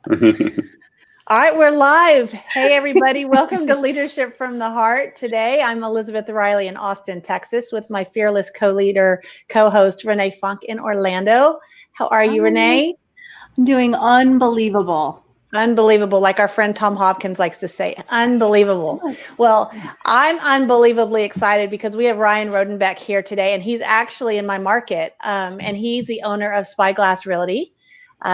All right, we're live. Hey, everybody. Welcome to Leadership from the Heart. Today, I'm Elizabeth Riley in Austin, Texas, with my fearless co-host, Renee Funk in Orlando. How are you, Renee? I'm doing unbelievable. Unbelievable, like our friend Tom Hopkins likes to say, unbelievable. Yes. Well, I'm unbelievably excited because we have Ryan Rodenbeck here today, and he's actually in my market, and he's the owner of Spyglass Realty.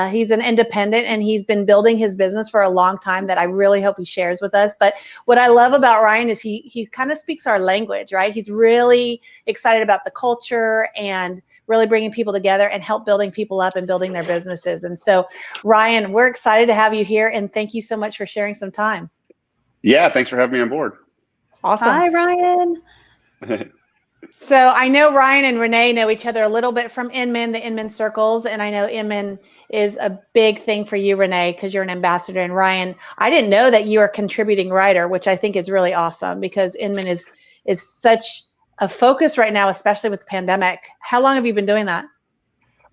He's an independent and he's been building his business for a long time that I really hope he shares with us. But what I love about Ryan is he kind of speaks our language, right? He's really excited about the culture and really bringing people together and help building people up and building their businesses. And so, Ryan, we're excited to have you here and thank you so much for sharing some time. Yeah, thanks for having me on board. Awesome. Hi, Ryan. So I know Ryan and Renee know each other a little bit from Inman, the Inman circles, and I know Inman is a big thing for you, Renee, because you're an ambassador. And Ryan, I didn't know that you are a contributing writer, which I think is really awesome because Inman is such a focus right now, especially with the pandemic. How long have you been doing that?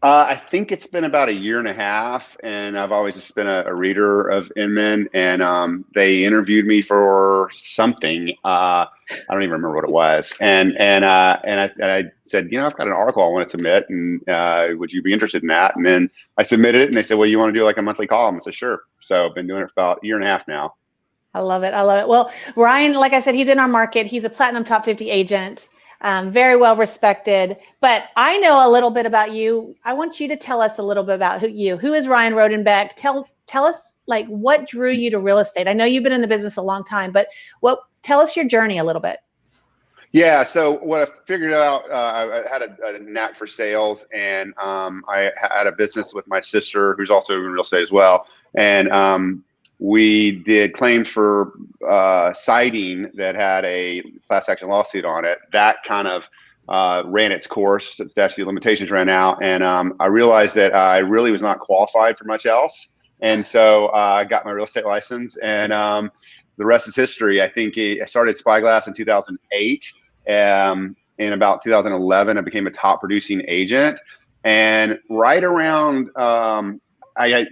I think it's been about a year and a half, and I've always just been a reader of Inman, and they interviewed me for something. I don't even remember what it was, and I said, I've got an article I want to submit, and would you be interested in that? And then I submitted it, and they said, well, you want to do like a monthly column? I said, sure. So I've been doing it for about a year and a half now. I love it. I love it. Well, Ryan, like I said, he's in our market. He's a Platinum Top 50 agent. Very well respected, but I know a little bit about you. I want you to tell us a little bit about who is Ryan Rodenbeck. Tell us like what drew you to real estate. I know you've been in the business a long time, but tell us your journey a little bit. Yeah, so what I figured out, I had a knack for sales, and I had a business with my sister who's also in real estate as well, and we did claims for siding that had a class action lawsuit on it. That kind of ran its course. The statute of limitations ran out, and I realized that I really was not qualified for much else. And so I got my real estate license, and the rest is history. I think I started Spyglass in 2008. In about 2011, I became a top producing agent, and right around I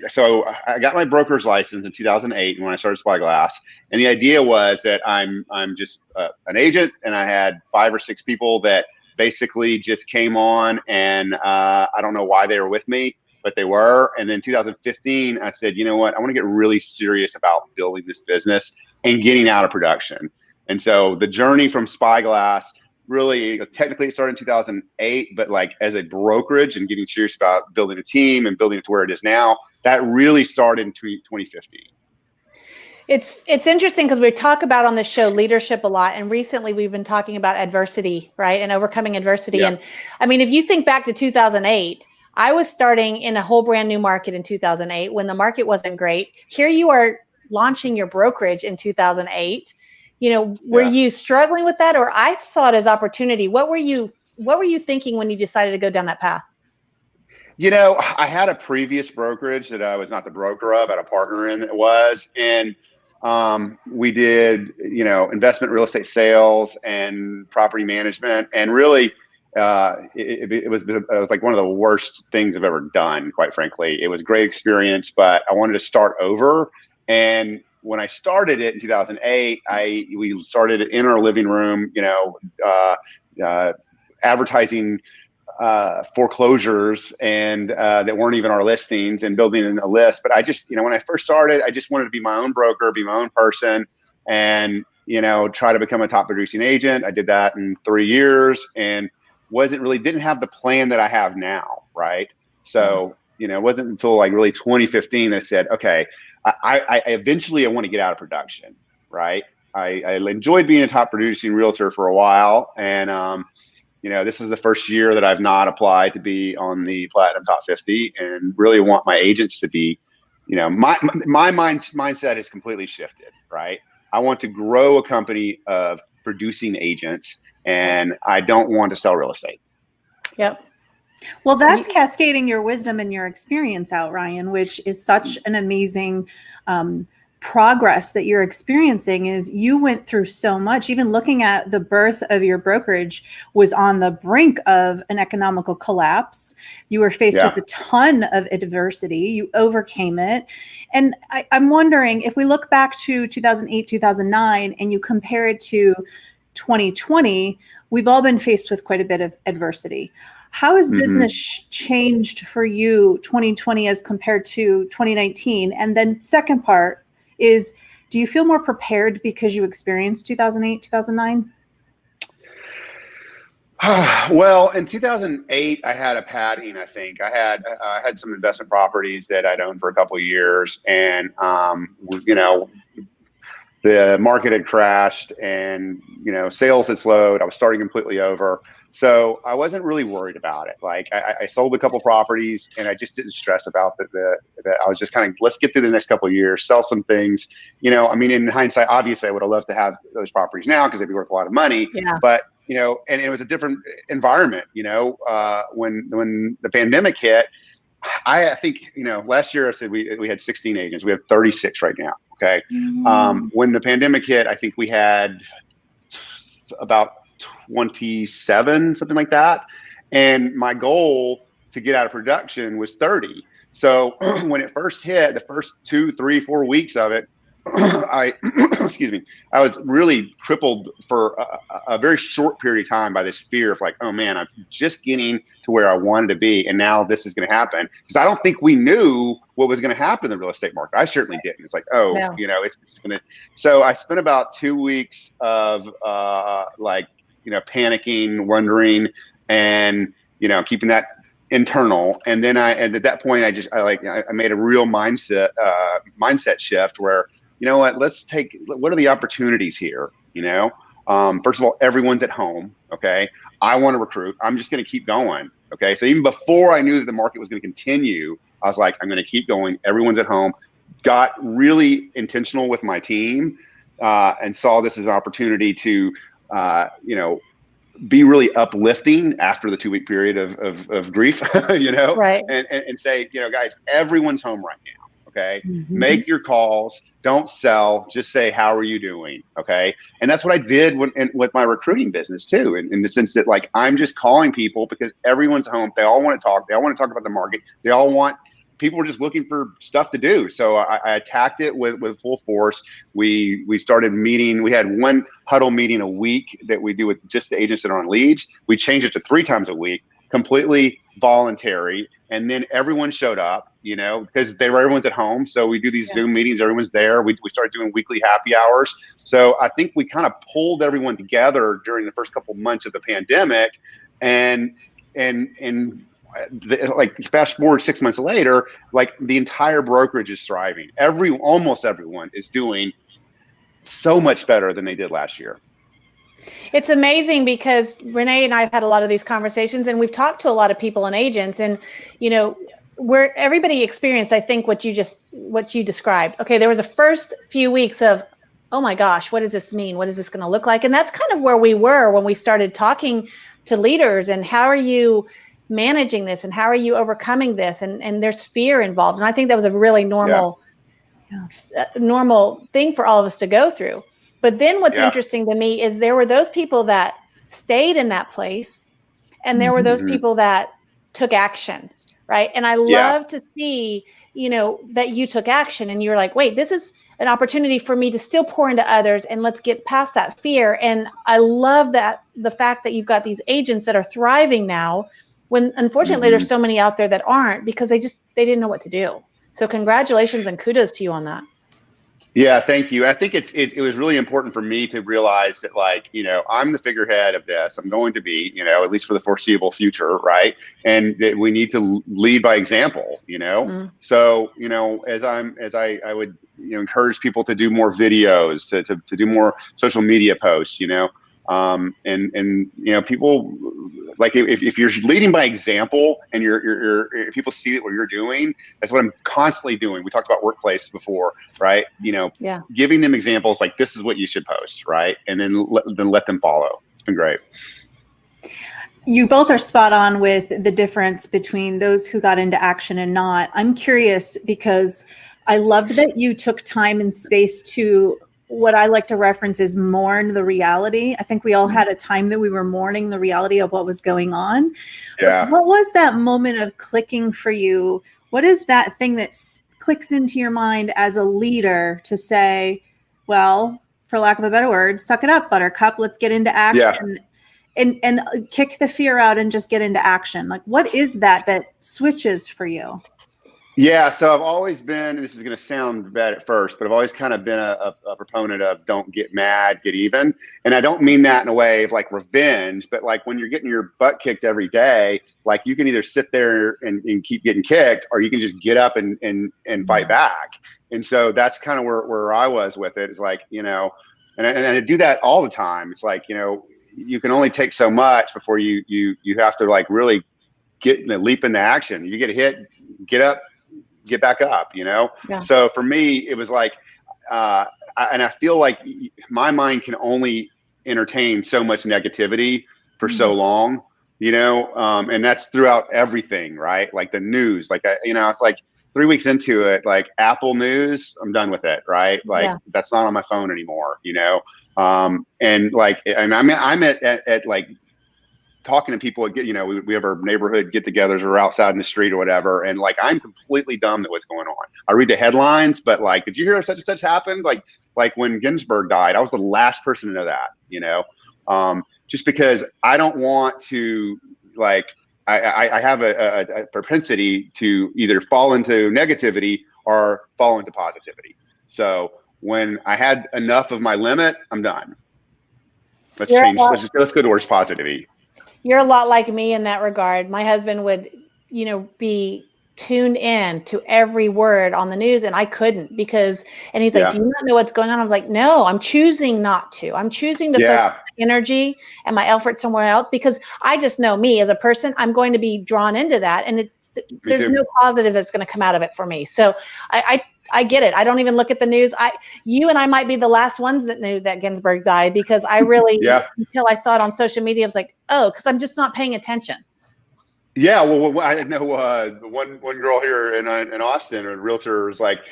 got my broker's license in 2008 when I started Spyglass, and the idea was that I'm just an agent, and I had 5 or 6 people that basically just came on, and I don't know why they were with me, but they were. And then 2015, I said, you know what, I want to get really serious about building this business and getting out of production. And so the journey from Spyglass, really, technically it started in 2008, but like as a brokerage and getting serious about building a team and building it to where it is now, that really started in 2015. It's interesting because we talk about on the show leadership a lot, and recently we've been talking about adversity, right, and overcoming adversity. Yeah. And I mean, if you think back to 2008, I was starting in a whole brand new market in 2008 when the market wasn't great. Here you are launching your brokerage in 2008. Were you struggling with that, or I saw it as opportunity? What were you thinking when you decided to go down that path? I had a previous brokerage that I was not the broker of, I had a partner in that was, and we did, investment real estate sales and property management, and really it was like one of the worst things I've ever done, quite frankly. It was a great experience, but I wanted to start over. And when I started it in 2008, we started in our living room, advertising foreclosures and that weren't even our listings, and building a list. But I just, when I first started, I just wanted to be my own broker, be my own person, and try to become a top producing agent. I did that in 3 years, and didn't have the plan that I have now, right? So it wasn't until like really 2015 I said, okay, I eventually want to get out of production, right? I enjoyed being a top producing realtor for a while, and this is the first year that I've not applied to be on the Platinum Top 50, and really want my agents to be, my mindset has completely shifted, right? I want to grow a company of producing agents, and I don't want to sell real estate. Yep. Well, that's cascading your wisdom and your experience out, Ryan, which is such an amazing progress that you're experiencing is you went through so much. Even looking at the birth of your brokerage was on the brink of an economical collapse. You were faced with a ton of adversity. You overcame it. And I'm wondering, if we look back to 2008, 2009, and you compare it to 2020, we've all been faced with quite a bit of adversity. How has business changed for you 2020 as compared to 2019? And then second part is, do you feel more prepared because you experienced 2008, 2009? Well, in 2008, I had a padding. I think I had some investment properties that I'd owned for a couple of years, and the market had crashed, and sales had slowed. I was starting completely over, so I wasn't really worried about it. Like I sold a couple properties, and I just didn't stress about that. I was just kind of, let's get through the next couple of years, sell some things. In hindsight, obviously, I would have loved to have those properties now because they'd be worth a lot of money. Yeah. But and it was a different environment. When the pandemic hit, I think last year I said we had 16 agents. We have 36 right now. Okay. When the pandemic hit, I think we had about 27, something like that. And my goal to get out of production was 30. So when it first hit, the first 2, 3, 4 weeks of it, I was really crippled for a very short period of time by this fear of like, oh man, I'm just getting to where I wanted to be, and now this is going to happen. Because I don't think we knew what was going to happen in the real estate market. I certainly didn't. It's like, oh, no. It's going to. So I spent about 2 weeks of panicking, wondering, and keeping that internal. And then at that point, I made a real mindset shift where, what are the opportunities here? First of all, everyone's at home. Okay. I want to recruit. I'm just going to keep going. Okay. So even before I knew that the market was going to continue, I was like, I'm going to keep going. Everyone's at home. Got really intentional with my team, and saw this as an opportunity to, be really uplifting after the 2-week period of grief, right. and say, guys, everyone's home right now. Okay. Make your calls. Don't sell. Just say, how are you doing? Okay. And that's what I did with my recruiting business too. In the sense that I'm just calling people because everyone's home. They all want to talk. They all want to talk about the market. People were just looking for stuff to do. So I attacked it with full force. We started meeting. We had one huddle meeting a week that we do with just the agents that are on leads. We changed it to 3 times a week, completely voluntary. And then everyone showed up, because everyone's at home. So we do these Zoom meetings. Everyone's there. We started doing weekly happy hours. So I think we kind of pulled everyone together during the first couple of months of the pandemic, and fast forward 6 months later, the entire brokerage is thriving. Almost everyone is doing so much better than they did last year. It's amazing because Renee and I have had a lot of these conversations, and we've talked to a lot of people and agents, and where everybody experienced, I think, what you described. Okay, there was the first few weeks of, oh my gosh, what does this mean? What is this going to look like? And that's kind of where we were when we started talking to leaders, and how are you managing this, and how are you overcoming this? And there's fear involved. And I think that was a really normal thing for all of us to go through. But then what's interesting to me is there were those people that stayed in that place, and there were those people that took action, right? And I love to see, that you took action, and you're like, wait, this is an opportunity for me to still pour into others, and let's get past that fear. And I love that the fact that you've got these agents that are thriving now, when unfortunately there's so many out there that aren't, because they didn't know what to do. So congratulations and kudos to you on that. Yeah, thank you. I think it was really important for me to realize that, I'm the figurehead of this. I'm going to be, at least for the foreseeable future, right? And that we need to lead by example, So, as I would, encourage people to do more videos, to do more social media posts, people, if you're leading by example, and if people see what you're doing, that's what I'm constantly doing. We talked about workplace before, right? Giving them examples like, this is what you should post, right? And then let them follow. It's been great. You both are spot on with the difference between those who got into action and not. I'm curious because I loved that you took time and space to, what I like to reference is, mourn the reality. I think we all had a time that we were mourning the reality of what was going on. Yeah. What was that moment of clicking for you? What is that thing that clicks into your mind as a leader to say, well, for lack of a better word, suck it up, buttercup, let's get into action, and kick the fear out and just get into action? Like, what is that switches for you? Yeah, so I've always been, and this is going to sound bad at first, but I've always kind of been a proponent of don't get mad, get even. And I don't mean that in a way of like revenge, but like when you're getting your butt kicked every day, like you can either sit there and keep getting kicked, or you can just get up and fight back. And so that's kind of where I was with it. It's like, and I do that all the time. It's like, you can only take so much before you have to like really leap into action. You get hit, get up, get back up, Yeah. So for me, it was like, and I feel like my mind can only entertain so much negativity for so long, and that's throughout everything, right? Like the news, like, it's like 3 weeks into it, like Apple News, I'm done with it, right? Like that's not on my phone anymore, and like, and I'm at like, talking to people, we have our neighborhood get-togethers or outside in the street or whatever, and like I'm completely dumb to what's going on. I read the headlines, but like, did you hear such and such happened? Like when Ginsburg died, I was the last person to know that. Just because I don't want to, like, I have a propensity to either fall into negativity or fall into positivity. So when I had enough of my limit, I'm done. Let's change. Let's go towards positivity. You're a lot like me in that regard. My husband would, be tuned in to every word on the news, and I couldn't and he's like, do you not know what's going on? I was like, no, I'm choosing not to. I'm choosing to focus my energy and my effort somewhere else, because I just know me as a person, I'm going to be drawn into that. And there's no positive that's going to come out of it for me. So I get it. I don't even look at the news. You and I might be the last ones that knew that Ginsburg died, because I really, until I saw it on social media, I was like, oh, because I'm just not paying attention. Yeah, well, I know one girl here in Austin, a realtor, was like,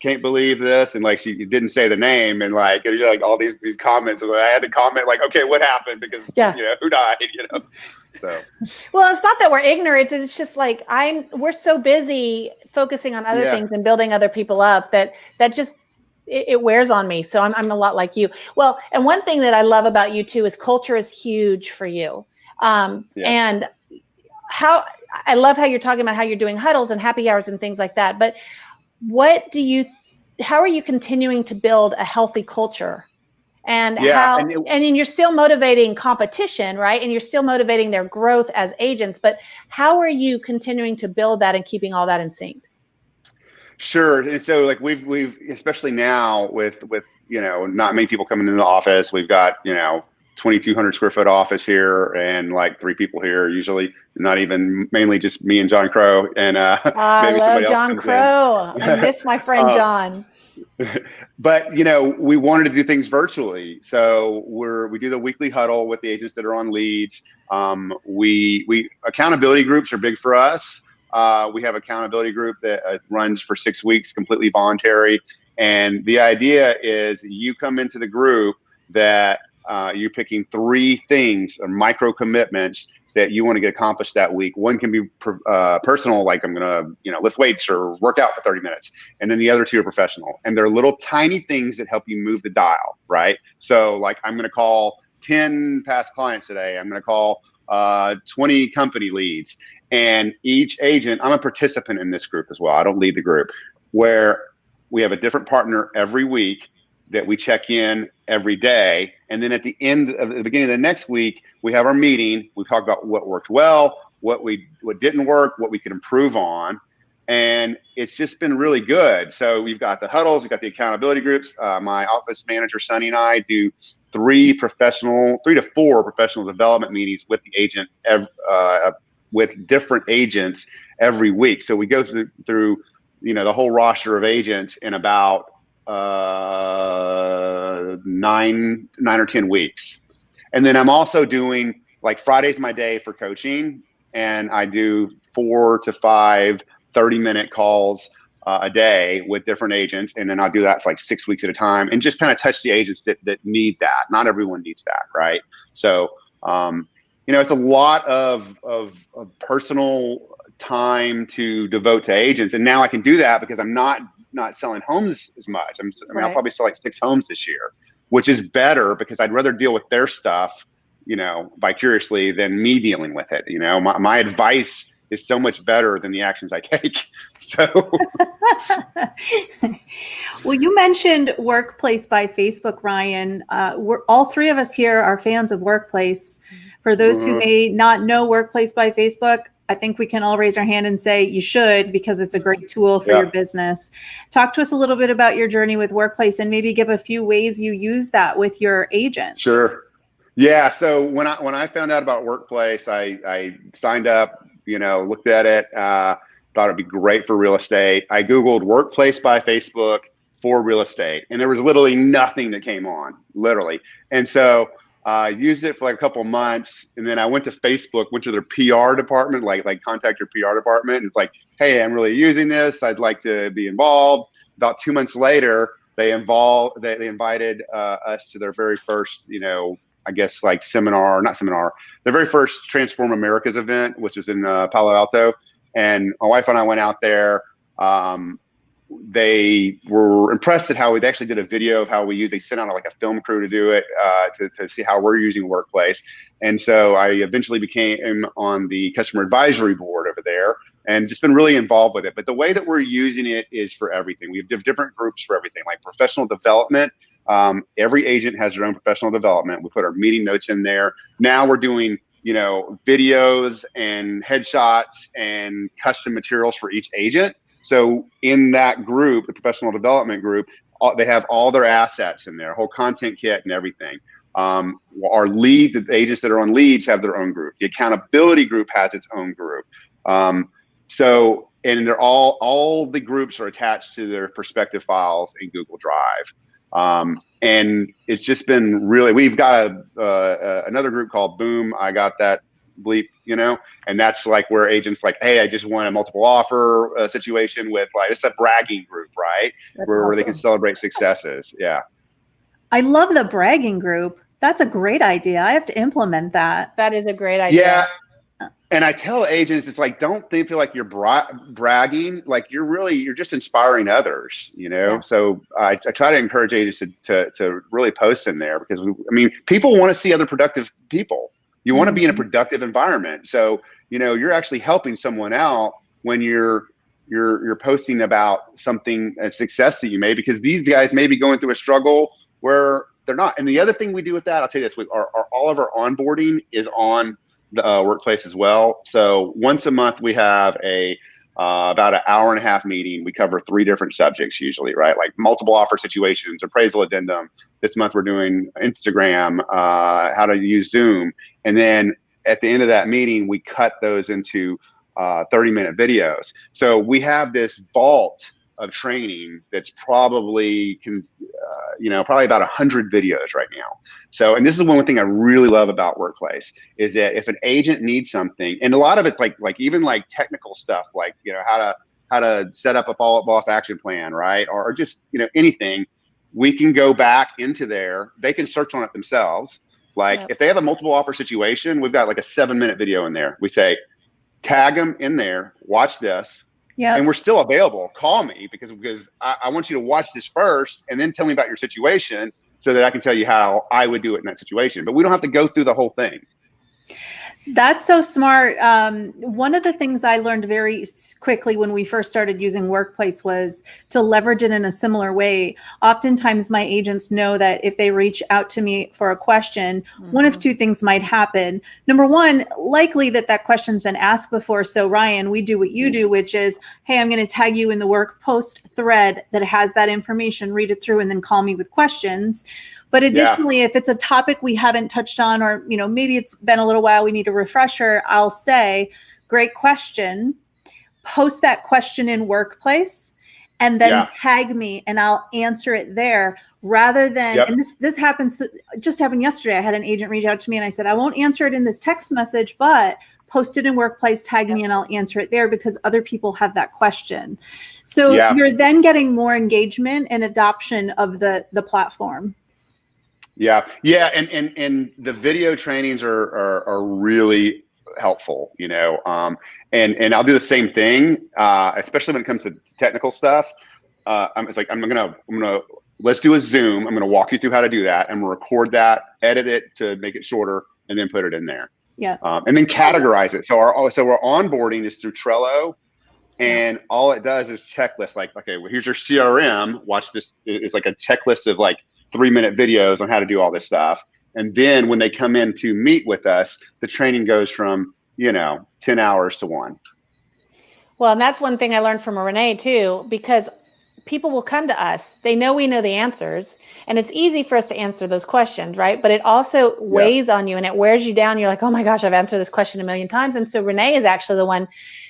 can't believe this, and like she didn't say the name, and like all these comments, and I had to comment like, okay, what happened? Because who died? So. Well, it's not that we're ignorant. It's just like we're so busy focusing on other things and building other people up that just it wears on me. So I'm a lot like you. Well, and one thing that I love about you too is culture is huge for you, and how I love how you're talking about how you're doing huddles and happy hours and things like that. But how are you continuing to build a healthy culture? And and you're still motivating competition, right? And you're still motivating their growth as agents, but how are you continuing to build that and keeping all that in sync? Sure. And so like we've especially now with not many people coming into the office, we've got 2,200 square foot office here, and like 3 people here, usually not even, mainly just me and John Crow, and maybe somebody else. John Crow. I miss my friend John. But we wanted to do things virtually, so we do the weekly huddle with the agents that are on leads. We accountability groups are big for us. We have accountability group that runs for 6 weeks, completely voluntary, and the idea is you come into the group that you're picking 3 things or micro commitments that you want to get accomplished that week. One can be personal, like I'm going to, lift weights or work out for 30 minutes. And then the other 2 are professional. And they're little tiny things that help you move the dial, right? So like I'm going to call 10 past clients today. I'm going to call 20 company leads. And each agent, I'm a participant in this group as well. I don't lead the group, where we have a different partner every week that we check in every day. And then at the beginning of the next week, we have our meeting. We talk about what worked well, what didn't work, what we could improve on. And it's just been really good. So we've got the huddles, we've got the accountability groups. My office manager, Sonny, and I do 3 to 4 professional development meetings with the agent, with different agents every week. So we go through the whole roster of agents in about 9 or 10 weeks. And then I'm also doing, like, Friday's my day for coaching, and I do 4 to 5 30-minute calls a day with different agents. And then I'll do that for like 6 weeks at a time and just kind of touch the agents that need that. Not everyone needs that, right? So, it's a lot of personal time to devote to agents. And now I can do that because I'm not selling homes as much. I'll probably sell like 6 homes this year, which is better because I'd rather deal with their stuff, vicariously than me dealing with it. My advice is so much better than the actions I take. So, well, you mentioned Workplace by Facebook, Ryan. We're all 3 of us here are fans of Workplace. For those who may not know Workplace by Facebook, I think we can all raise our hand and say you should, because it's a great tool for your business. Talk to us a little bit about your journey with Workplace and maybe give a few ways you use that with your agents. Sure. Yeah. So when I found out about Workplace, I signed up, looked at it, thought it'd be great for real estate. I Googled Workplace by Facebook for real estate, and there was literally nothing that came on, literally. And so I used it for like a couple of months, and then I went to Facebook, went to their PR department, like contact your PR department. And it's like, hey, I'm really using this. I'd like to be involved. About 2 months later, they invited us to their very first, I guess like their very first Transform Americas event, which was in Palo Alto. And my wife and I went out there. They were impressed at how they actually did a video of how they sent out like a film crew to do it, to see how we're using Workplace. And so I eventually became on the customer advisory board over there and just been really involved with it. But the way that we're using it is for everything. We have different groups for everything, like professional development. Every agent has their own professional development. We put our meeting notes in there. Now we're doing, videos and headshots and custom materials for each agent. So in that group, the professional development group, they have all their assets in there, whole content kit and everything. Our the agents that are on leads have their own group. The accountability group has its own group. And they're all the groups are attached to their respective files in Google Drive. And it's just been really, we've got another group called Boom. I got that bleep, and that's like where agents like, hey, I just won a multiple offer situation with it's a bragging group, right? Where they can celebrate successes. Yeah. I love the bragging group. That's a great idea. I have to implement that. That is a great idea. Yeah. And I tell agents, it's like, don't feel like you're bragging. Like you're just inspiring others, Yeah. So I try to encourage agents to really post in there because people want to see other productive people. You want to be in a productive environment. So, you're actually helping someone out when you're posting about something, a success that you made, because these guys may be going through a struggle where they're not. And the other thing we do with that, I'll tell you this, all of our onboarding is on the Workplace as well. So once a month we have about an hour and a half meeting. We cover 3 different subjects usually, right? Like multiple offer situations, appraisal addendum. This month we're doing Instagram, how to use Zoom. And then at the end of that meeting, we cut those into 30-minute videos. So we have this vault of training that's probably about 100 videos right now. So, and this is one thing I really love about Workplace is that if an agent needs something, and a lot of it's like even like technical stuff, like, how to set up a follow-up boss action plan, right? Or just, anything, we can go back into there. They can search on it themselves. Like if they have a multiple offer situation, we've got like a 7-minute video in there. We say, tag them in there, watch this. Yeah. And we're still available. Call me because I want you to watch this first and then tell me about your situation so that I can tell you how I would do it in that situation. But we don't have to go through the whole thing. That's so smart. One of the things I learned very quickly when we first started using Workplace was to leverage it in a similar way. Oftentimes my agents know that if they reach out to me for a question, one of 2 things might happen. Number one, likely that question's been asked before. So Ryan, we do what you do, which is, hey, I'm going to tag you in the work post thread that has that information, read it through, and then call me with questions. But additionally, if it's a topic we haven't touched on, or, maybe it's been a little while, we need a refresher, I'll say, great question, post that question in Workplace, and then tag me and I'll answer it there rather than, and this just happened yesterday. I had an agent reach out to me and I said, I won't answer it in this text message, but post it in Workplace, tag me, and I'll answer it there because other people have that question. So you're then getting more engagement and adoption of the platform. Yeah. And the video trainings are really helpful, you know, and I'll do the same thing, especially when it comes to technical stuff. It's like, I'm gonna let's do a Zoom. I'm gonna walk you through how to do that. I'm gonna record that, edit it to make it shorter, and then put it in there. Yeah. And then categorize it. So our onboarding is through Trello, and all it does is checklist. Like, okay, well, here's your CRM. Watch this. It's like a checklist of like 3-minute videos on how to do all this stuff. And then when they come in to meet with us, the training goes from, 10 hours to 1. Well, and that's one thing I learned from Renee too, because people will come to us. They know we know the answers, and it's easy for us to answer those questions, right? But it also weighs on you and it wears you down. You're like, oh my gosh, I've answered this question a million times. And so Renee is actually the one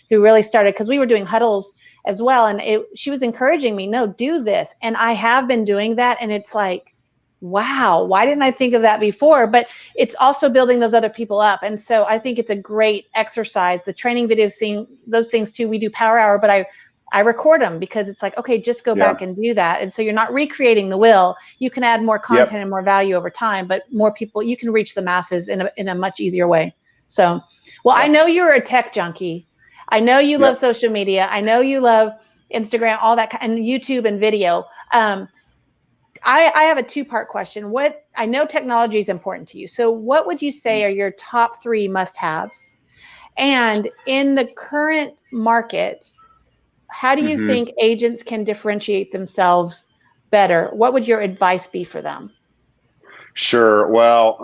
who really started, because we were doing huddles as well. And she was encouraging me, no, do this. And I have been doing that. And it's like, wow, why didn't I think of that before? But it's also building those other people up. And so I think it's a great exercise. The training videos, seeing those things too. We do Power Hour, but I record them because it's like, okay, just go back and do that. And so you're not recreating the wheel. You can add more content and more value over time, but more people, you can reach the masses in a much easier way. So, well, I know you're a tech junkie. I know you love social media. I know you love Instagram, all that, and YouTube and video. I have a 2-part question. I know technology is important to you. So what would you say are your top 3 must-haves? And in the current market, how do you think agents can differentiate themselves better? What would your advice be for them? Sure. Well,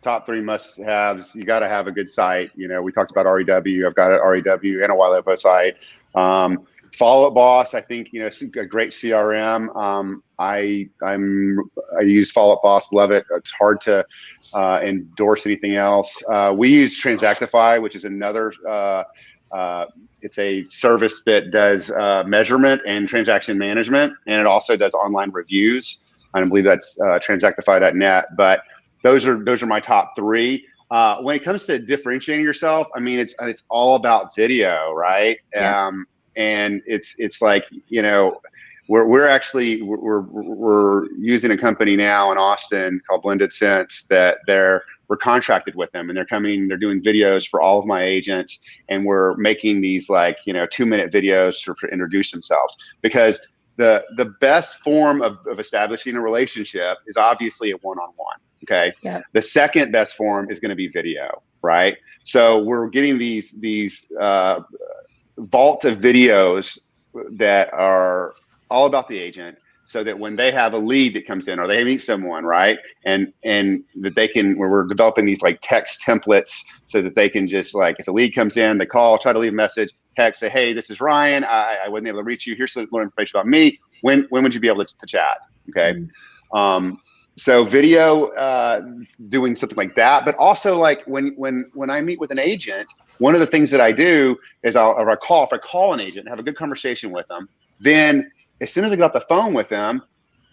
top 3 must-haves. You got to have a good site. We talked about REW. I've got an REW and a White Lopo site. Follow Up Boss, I think, it's a great CRM. I use Follow Up Boss, love it. It's hard to endorse anything else. We use Transactify, which is another. It's a service that does measurement and transaction management, and it also does online reviews. I believe that's transactify.net. But those are my top 3. When it comes to differentiating yourself, it's all about video, right? Yeah. And it's like, we're using a company now in Austin called Blended Sense that we're contracted with them, and they're doing videos for all of my agents, and we're making these 2-minute videos to introduce themselves, because the best form of establishing a relationship is obviously a one-on-one. Okay. Yeah. The second best form is going to be video, right? So we're getting these vault of videos that are all about the agent, so that when they have a lead that comes in or they meet someone, right, and that they can, where we're developing these text templates so that they can just if a lead comes in, they call, try to leave a message, text, say, hey, this is Ryan, I wasn't able to reach you, here's some more information about me, when would you be able to chat? Okay. So video, doing something like that, but also when I meet with an agent, one of the things that I do is if I call an agent and have a good conversation with them, then as soon as I get off the phone with them,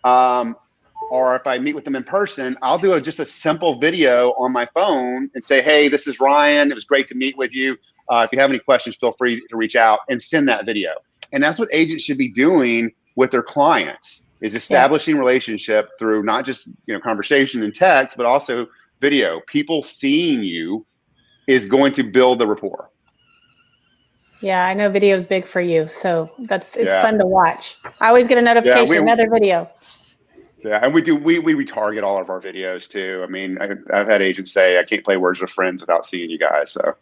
or if I meet with them in person, I'll do just a simple video on my phone and say, hey, this is Ryan. It was great to meet with you. If you have any questions, feel free to reach out, and send that video. And that's what agents should be doing with their clients, is establishing relationship through not just conversation and text, but also video. People seeing you is going to build the rapport. Yeah, I know video is big for you, so it's fun to watch. I always get a notification, another video. Yeah, and we retarget all of our videos too. I've had agents say, I can't play Words with Friends without seeing you guys. So,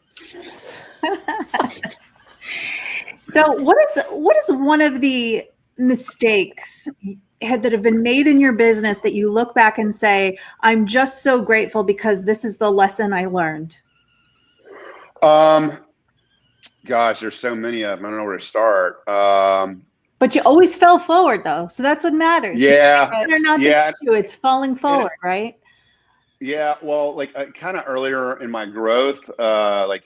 so what is one of the mistakes that have been made in your business that you look back and say, I'm just so grateful because this is the lesson I learned? Gosh, there's so many of them. I don't know where to start. But you always fell forward, though, so that's what matters. Yeah, it's falling forward, right? Yeah, well, kind of earlier in my growth,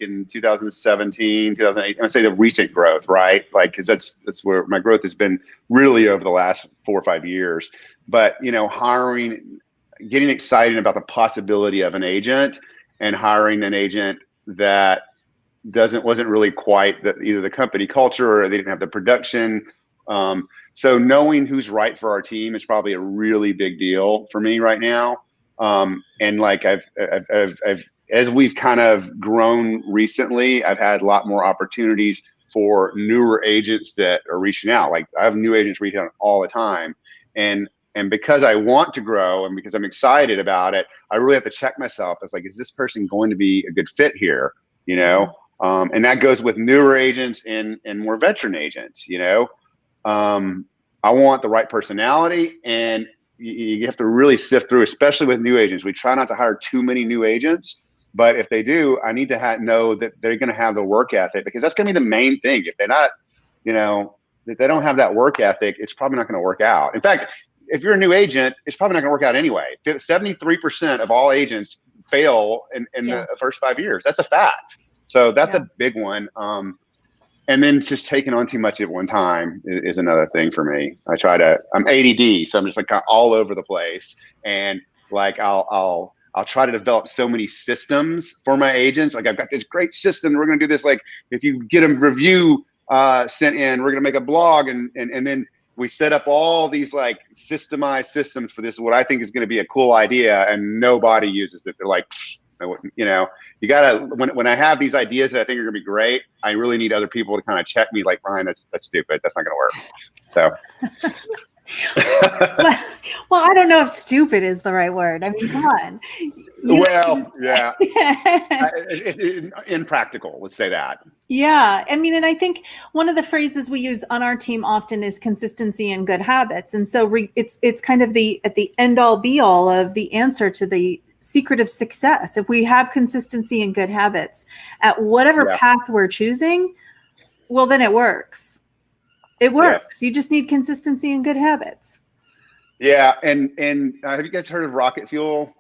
in 2017, 2008, I say the recent growth, right? Because that's where my growth has been really over the last 4 or 5 years. But hiring, getting excited about the possibility of an agent, and hiring an agent that wasn't really quite either the company culture or they didn't have the production. So knowing who's right for our team is probably a really big deal for me right now. And like I've as we've kind of grown recently, I've had a lot more opportunities for newer agents that are reaching out. Like I have new agents reaching out all the time. And because I want to grow and because I'm excited about it, I really have to check myself. It's like, is this person going to be a good fit here? You know? And that goes with newer agents and more veteran agents, you know? I want the right personality, and you have to really sift through, especially with new agents. We try not to hire too many new agents, but if they do, I need to know that they're going to have the work ethic, because that's going to be the main thing. If they're not, you know, if they don't have that work ethic, it's probably not going to work out. In fact, if you're a new agent, it's probably not going to work out anyway. 73% of all agents fail in the first 5 years. That's a fact. So that's a big one. And then just taking on too much at one time is another thing for me. I'm ADD, so I'm just like kind of all over the place. And like I'll try to develop so many systems for my agents. Like I've got this great system. We're going to do this. Like if you get a review sent in, we're going to make a blog, and then we set up all these like systemized systems for this. What I think is going to be a cool idea, and nobody uses it. They're like, you know, you gotta, when I have these ideas that I think are gonna be great, I really need other people to kind of check me, like, Ryan, that's stupid. That's not gonna work. So. well, I don't know if stupid is the right word. I mean, come on. Impractical, let's say that. Yeah. I mean, and I think one of the phrases we use on our team often is consistency and good habits. And so it's kind of at the end all be all of the answer to the secret of success. If we have consistency and good habits at whatever path we're choosing, well, then it works. It works. You just need consistency and good habits. Yeah. And have you guys heard of rocket fuel?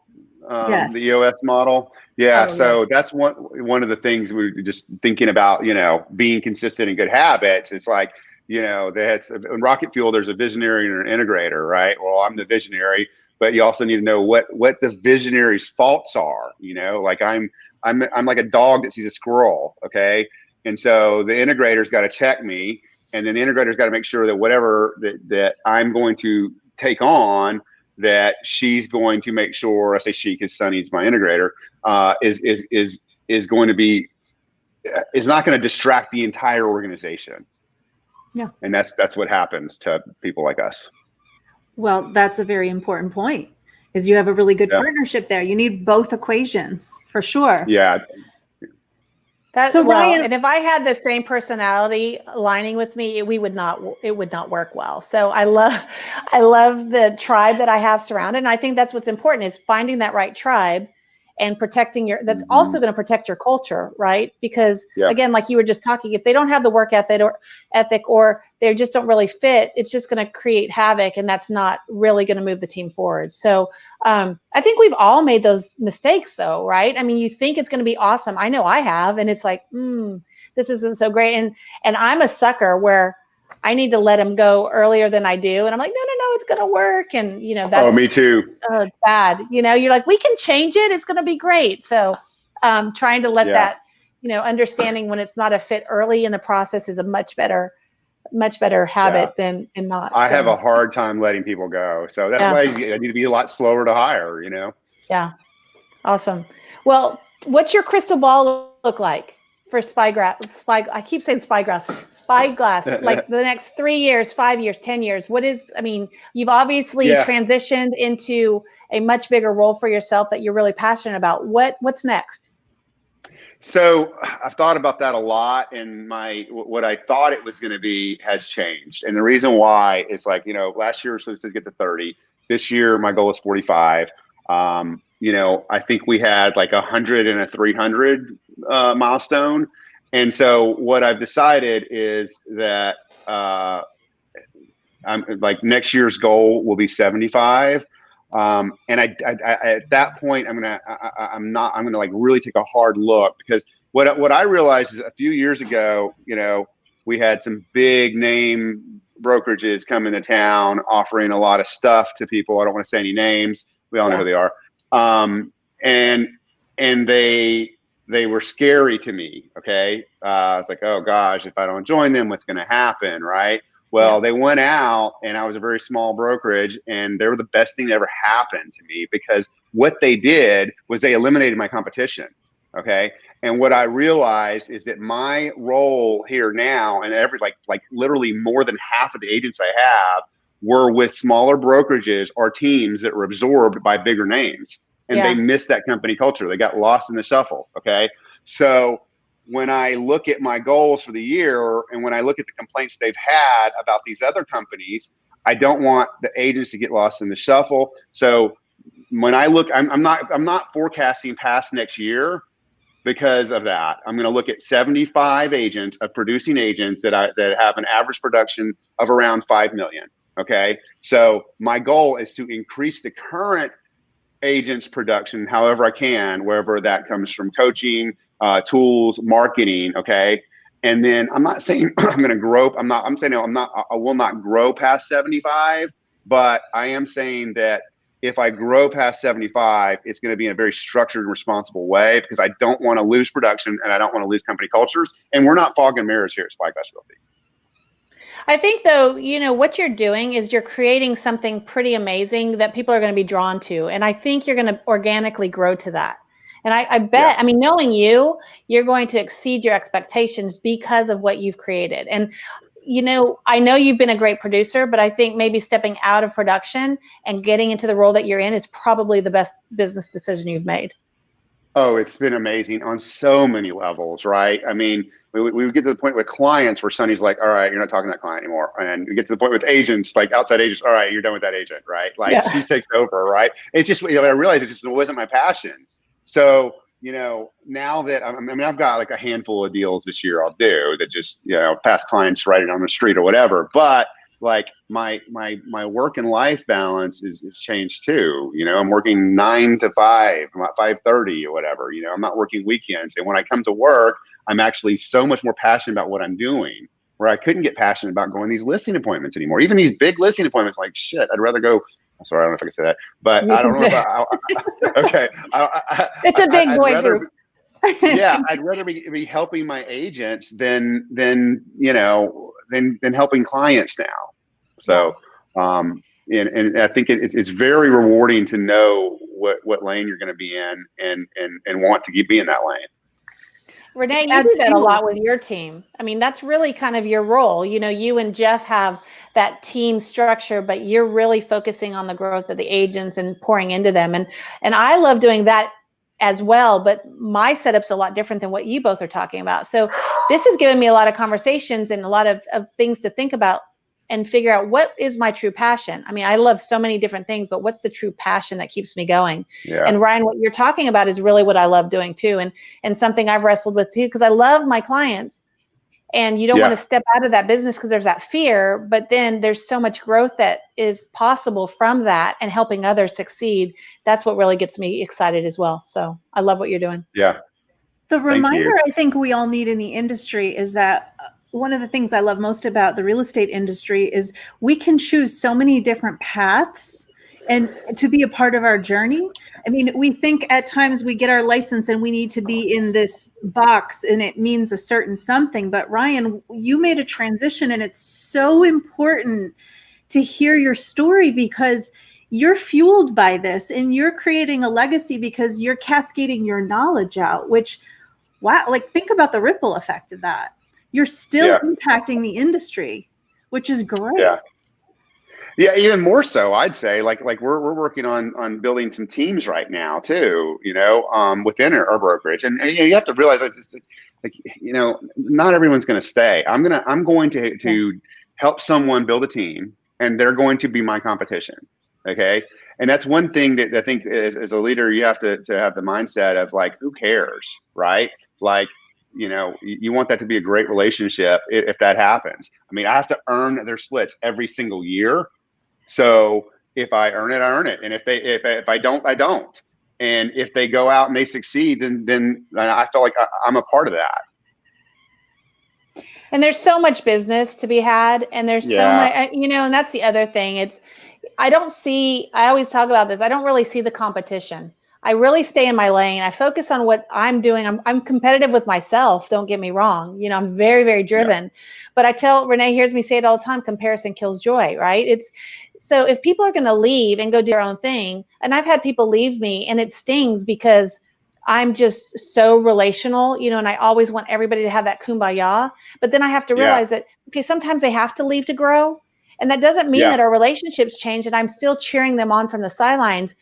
Yes. The EOS model. Yeah. So that's one of the things we were just thinking about, you know, being consistent in good habits. It's like, you know, in rocket fuel, there's a visionary and an integrator, right? Well, I'm the visionary, but you also need to know what the visionary's faults are. You know, like I'm like a dog that sees a squirrel. Okay. And so the integrator's got to check me, and then the integrator's got to make sure that whatever that I'm going to take on, that she's going to make sure, I say she because Sonny's my integrator, is going to be, is not going to distract the entire organization. Yeah. And that's what happens to people like us. Well, that's a very important point, is you have a really good partnership there. You need both equations for sure. Yeah. Ryan, and if I had the same personality aligning with me, it would not work well. So I love the tribe that I have surrounded. And I think that's what's important, is finding that right tribe and protecting that's also going to protect your culture, right? Because again, like you were just talking, if they don't have the work ethic or they just don't really fit, it's just going to create havoc, and that's not really going to move the team forward. So I think we've all made those mistakes though, right? I mean, you think it's going to be awesome. I know I have, and it's like, this isn't so great. And I'm a sucker where I need to let them go earlier than I do. And I'm like, no, it's going to work. And, you know, that's me too. Bad. You know, you're like, we can change it. It's going to be great. So trying to let that, you know, understanding when it's not a fit early in the process is a much better habit than not. I have a hard time letting people go. So that's why I need to be a lot slower to hire, you know? Yeah. Awesome. Well, what's your crystal ball look like for Spyglass? I keep saying Spyglass, like the next 3 years, 5 years, 10 years. You've obviously transitioned into a much bigger role for yourself that you're really passionate about. What's next? So I've thought about that a lot, and what I thought it was going to be has changed. And the reason why is, like, you know, last year we were supposed to get to 30. This year, my goal is 45. You know, I think we had like 100 and a 300 milestone. And so what I've decided is that I'm like, next year's goal will be 75. And I at that point, I'm gonna like really take a hard look, because what I realized is a few years ago, you know, we had some big name brokerages come into town offering a lot of stuff to people. I don't want to say any names. We all know who they are. And they they were scary to me. Okay. It's like, oh gosh, if I don't join them, what's going to happen? Right. Well, they went out, and I was a very small brokerage, and they were the best thing that ever happened to me, because what they did was they eliminated my competition. Okay. And what I realized is that my role here now, and like literally more than half of the agents I have were with smaller brokerages or teams that were absorbed by bigger names, and they missed that company culture. They got lost in the shuffle. Okay. So when I look at my goals for the year, and when I look at the complaints they've had about these other companies, I don't want the agents to get lost in the shuffle. So when I look, I'm not forecasting past next year because of that. I'm going to look at 75 agents, of producing agents that have an average production of around 5 million. Okay. So my goal is to increase the current agents production however I can, wherever that comes from: coaching, tools, marketing. Okay. And then I'm not saying I'm going to grow. I'm saying I will not grow past 75, but I am saying that if I grow past 75, it's going to be in a very structured and responsible way, because I don't want to lose production, and I don't want to lose company cultures. And we're not fog and mirrors here at Spyglass Realty. I think, though, what you're doing is you're creating something pretty amazing that people are going to be drawn to. And I think you're going to organically grow to that. And I bet, I mean, knowing you're going to exceed your expectations because of what you've created. And, I know you've been a great producer, but I think maybe stepping out of production and getting into the role that you're in is probably the best business decision you've made. Oh, it's been amazing on so many levels, right? I mean, we would get to the point with clients where Sonny's like, all right, you're not talking to that client anymore. And we get to the point with agents, like outside agents, all right, you're done with that agent, right? Like she takes over, right? It's just, I realized it wasn't my passion. So, now that I've got like a handful of deals this year I'll do that just, past clients writing on the street or whatever. But like my work and life balance is changed too. I'm working 9 to 5, I'm at 5:30 or whatever. I'm not working weekends. And when I come to work, I'm actually so much more passionate about what I'm doing, where I couldn't get passionate about going these listing appointments anymore. Even these big listing appointments, like shit, I'd rather go. I'm sorry, I don't know if I can say that, but I don't know if okay. It's a big boy group. I'd rather be helping my agents than helping clients now. So, and I think it's very rewarding to know what lane you're going to be in, and want to be in that lane. Renee, you do that a lot with your team. I mean, that's really kind of your role. You and Jeff have that team structure, but you're really focusing on the growth of the agents and pouring into them. And I love doing that as well, but my setup's a lot different than what you both are talking about. So this has given me a lot of conversations and a lot of things to think about and figure out what is my true passion. I mean, I love so many different things, but what's the true passion that keeps me going? Yeah. And Ryan, what you're talking about is really what I love doing too. And something I've wrestled with too, because I love my clients, and you don't want to step out of that business because there's that fear, but then there's so much growth that is possible from that, and helping others succeed. That's what really gets me excited as well. So I love what you're doing. Yeah. The reminder I think we all need in the industry is that one of the things I love most about the real estate industry is we can choose so many different paths and to be a part of our journey. I mean, we think at times we get our license and we need to be in this box and it means a certain something. But Ryan, you made a transition, and it's so important to hear your story because you're fueled by this and you're creating a legacy because you're cascading your knowledge out, which, wow, like think about the ripple effect of that. You're still impacting the industry, which is great. Yeah, even more so, I'd say. Like we're working on building some teams right now too. Within our brokerage, and you have to realize that not everyone's going to stay. I'm going to help someone build a team, and they're going to be my competition. Okay, and that's one thing that I think as a leader you have to have the mindset of like, who cares, right? Like, you want that to be a great relationship if that happens. I mean, I have to earn their splits every single year. So if I earn it, I earn it. And if I don't, I don't. And if they go out and they succeed, then I feel like I'm a part of that. And there's so much business to be had. And there's so much, and that's the other thing. I always talk about this. I don't really see the competition. I really stay in my lane. I focus on what I'm doing. I'm competitive with myself. Don't get me wrong. You know, I'm very, very driven, but I tell Renee hears me say it all the time, comparison kills joy, right? So if people are going to leave and go do their own thing, and I've had people leave me and it stings because I'm just so relational, you know, and I always want everybody to have that kumbaya. But then I have to realize that, okay, sometimes they have to leave to grow. And that doesn't mean that our relationships change and I'm still cheering them on from the sidelines,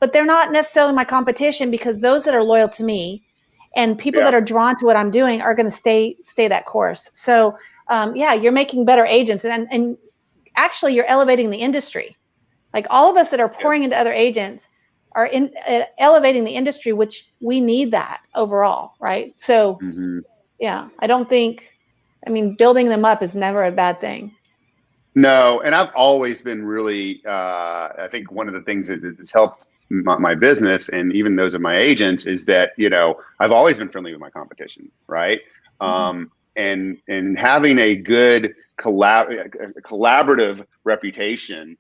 but they're not necessarily my competition, because those that are loyal to me and people that are drawn to what I'm doing are going to stay that course. So you're making better agents, and actually you're elevating the industry. Like all of us that are pouring into other agents are elevating the industry, which we need that overall, right? So I don't think, building them up is never a bad thing. No, and I've always been really, I think one of the things that has helped my business and even those of my agents is that, you know, I've always been friendly with my competition, right? And having a good collaborative reputation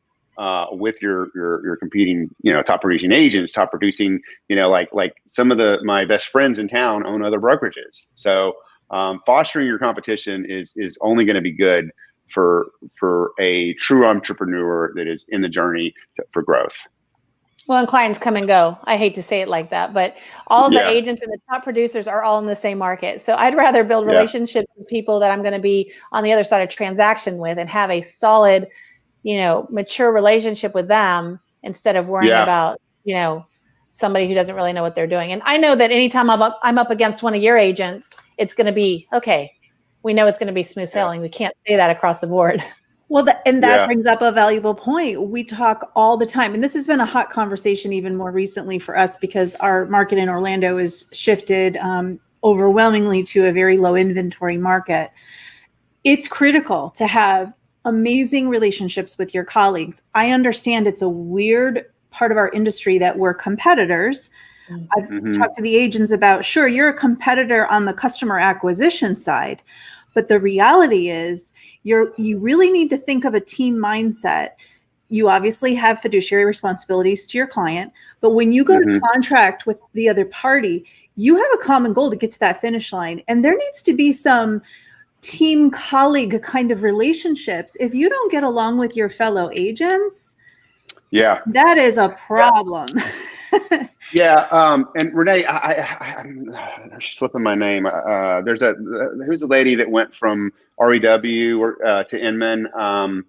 with your competing, you know, top producing agents, top producing, you know, like some of my best friends in town own other brokerages. So fostering your competition is only going to be good for a true entrepreneur that is in the journey for growth. Well, and clients come and go. I hate to say it like that, but all of the agents and the top producers are all in the same market. So I'd rather build relationships with people that I'm going to be on the other side of transaction with and have a solid, you know, mature relationship with them instead of worrying about, you know, somebody who doesn't really know what they're doing. And I know that anytime I'm up against one of your agents, it's going to be, okay, we know it's going to be smooth sailing. We can't say that across the board. Well, that brings up a valuable point. We talk all the time, and this has been a hot conversation even more recently for us because our market in Orlando is shifted overwhelmingly to a very low inventory market. It's critical to have amazing relationships with your colleagues. I understand it's a weird part of our industry that we're competitors. I've talked to the agents about, sure, you're a competitor on the customer acquisition side, but the reality is you really need to think of a team mindset. You obviously have fiduciary responsibilities to your client, but when you go to contract with the other party, you have a common goal to get to that finish line. And there needs to be some team colleague kind of relationships. If you don't get along with your fellow agents, that is a problem. And Renee, I'm slipping my name. Who's a lady that went from REW to Inman? Oh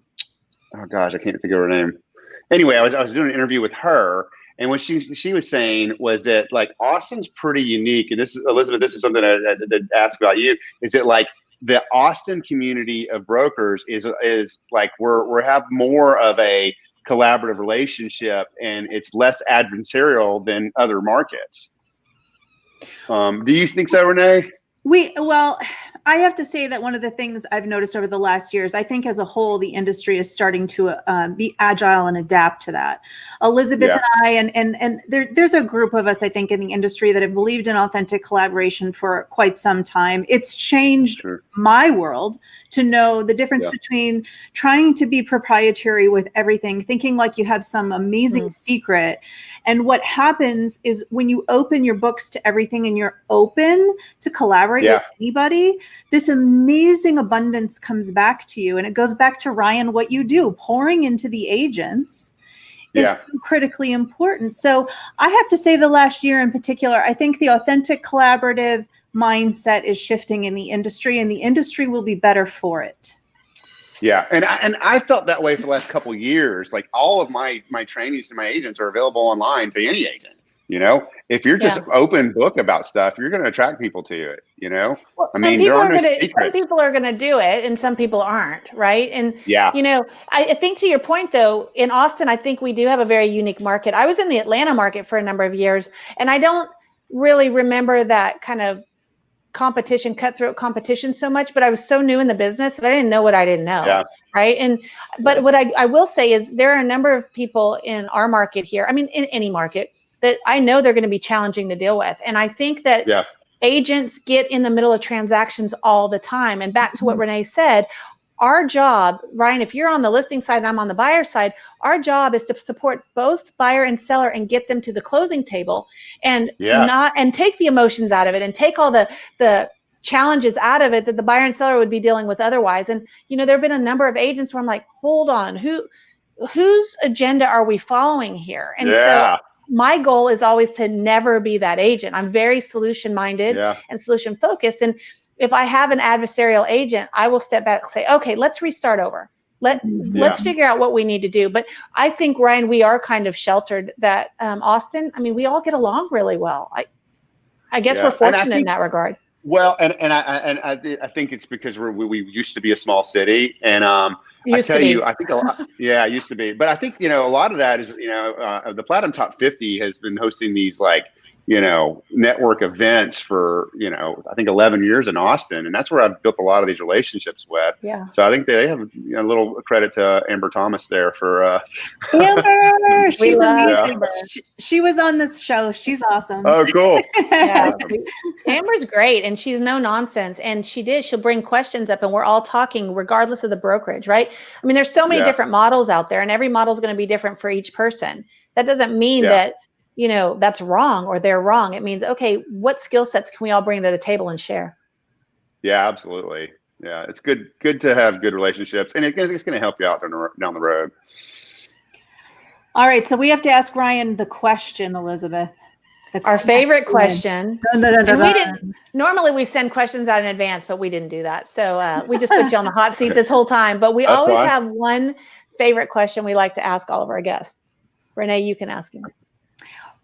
gosh, I can't think of her name. Anyway, I was doing an interview with her, and what she was saying was that like Austin's pretty unique. And this is Elizabeth. This is something I asked about you. Is that like the Austin community of brokers is like we have more of a collaborative relationship, and it's less adversarial than other markets. Do you think so, Renee? Well, I have to say that one of the things I've noticed over the last years, I think as a whole, the industry is starting to be agile and adapt to that. Elizabeth and I, and there's a group of us, I think, in the industry that have believed in authentic collaboration for quite some time. It's changed my world to know the difference between trying to be proprietary with everything, thinking like you have some amazing secret. And what happens is when you open your books to everything and you're open to collaborate with anybody, this amazing abundance comes back to you. And it goes back to, Ryan, what you do, pouring into the agents is critically important. So I have to say the last year in particular, I think the authentic collaborative mindset is shifting in the industry, and the industry will be better for it. Yeah, and I felt that way for the last couple of years. Like all of my trainings to my agents are available online to any agent. You know, if you're just open book about stuff, you're going to attract people to it. You know, well, I mean, some people are going to do it, and some people aren't, right? And you know, I think to your point though, in Austin, I think we do have a very unique market. I was in the Atlanta market for a number of years, and I don't really remember that kind of cutthroat competition so much, but I was so new in the business that I didn't know what I didn't know. Right. But what I will say is there are a number of people in our market here, I mean, in any market, that I know they're going to be challenging to deal with. And I think that agents get in the middle of transactions all the time. And back to what Renee said, our job, Ryan, if you're on the listing side and I'm on the buyer side, our job is to support both buyer and seller and get them to the closing table, and take the emotions out of it and take all the challenges out of it that the buyer and seller would be dealing with otherwise. And, there have been a number of agents where I'm like, hold on, whose agenda are we following here? And so my goal is always to never be that agent. I'm very solution minded and solution focused. And if I have an adversarial agent, I will step back and say, okay, let's restart over. Let's figure out what we need to do. But I think, Ryan, we are kind of sheltered that Austin, I mean, we all get along really well. I guess we're fortunate in that regard. Well, and I think it's because we used to be a small city, and I tell you, I think it used to be, but I think a lot of that is the Platinum Top 50 has been hosting these network events for I think 11 years in Austin, and that's where I've built a lot of these relationships with. Yeah. So I think they have a little credit to Amber Thomas there for Amber. She's amazing. She was on this show. She's awesome. Oh, cool. Amber's great, and she's no nonsense. And she'll bring questions up, and we're all talking regardless of the brokerage, right? I mean, there's so many different models out there, and every model is going to be different for each person. That doesn't mean that that's wrong or they're wrong. It means, okay, what skill sets can we all bring to the table and share? Yeah, absolutely. Yeah, it's good to have good relationships, and it's going to help you out down the road. All right, so we have to ask Ryan the question, Elizabeth. Our favorite question. Normally we send questions out in advance, but we didn't do that. So we just put you on the hot seat this whole time. But we always have one favorite question we like to ask all of our guests. Renee, you can ask him.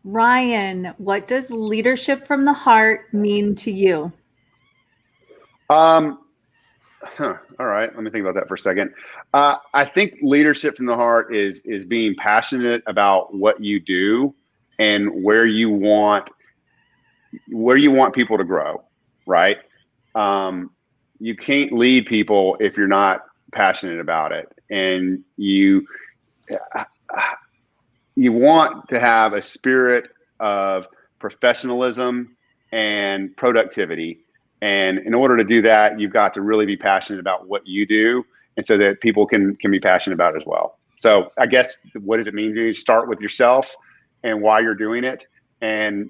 Ryan, what does leadership from the heart mean to you? All right. Let me think about that for a second. I think leadership from the heart is being passionate about what you do and where you want people to grow, right? You can't lead people if you're not passionate about it. And you want to have a spirit of professionalism and productivity. And in order to do that, you've got to really be passionate about what you do, and so that people can be passionate about it as well. So I guess, what does it mean to you? Start with yourself and why you're doing it, and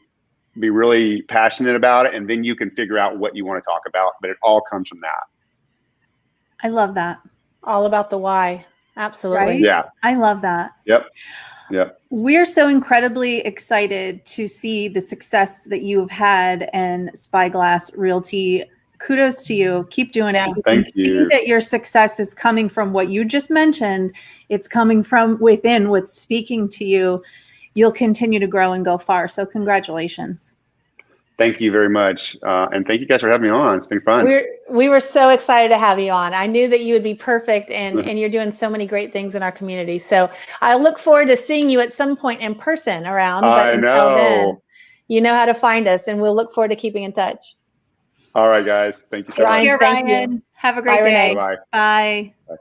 be really passionate about it. And then you can figure out what you want to talk about, but it all comes from that. I love that. All about the why. Absolutely. Right? Yeah. I love that. Yep. We're so incredibly excited to see the success that you've had in Spyglass Realty. Kudos to you. Keep doing it. Thank you. See that your success is coming from what you just mentioned. It's coming from within, what's speaking to you. You'll continue to grow and go far. So congratulations. Thank you very much. And thank you guys for having me on. It's been fun. We were so excited to have you on. I knew that you would be perfect, and you're doing so many great things in our community. So I look forward to seeing you at some point in person around. But until then, you know how to find us, and we'll look forward to keeping in touch. All right, guys. Thank you so much. Ryan. Have a great day. Bye. Bye. Bye.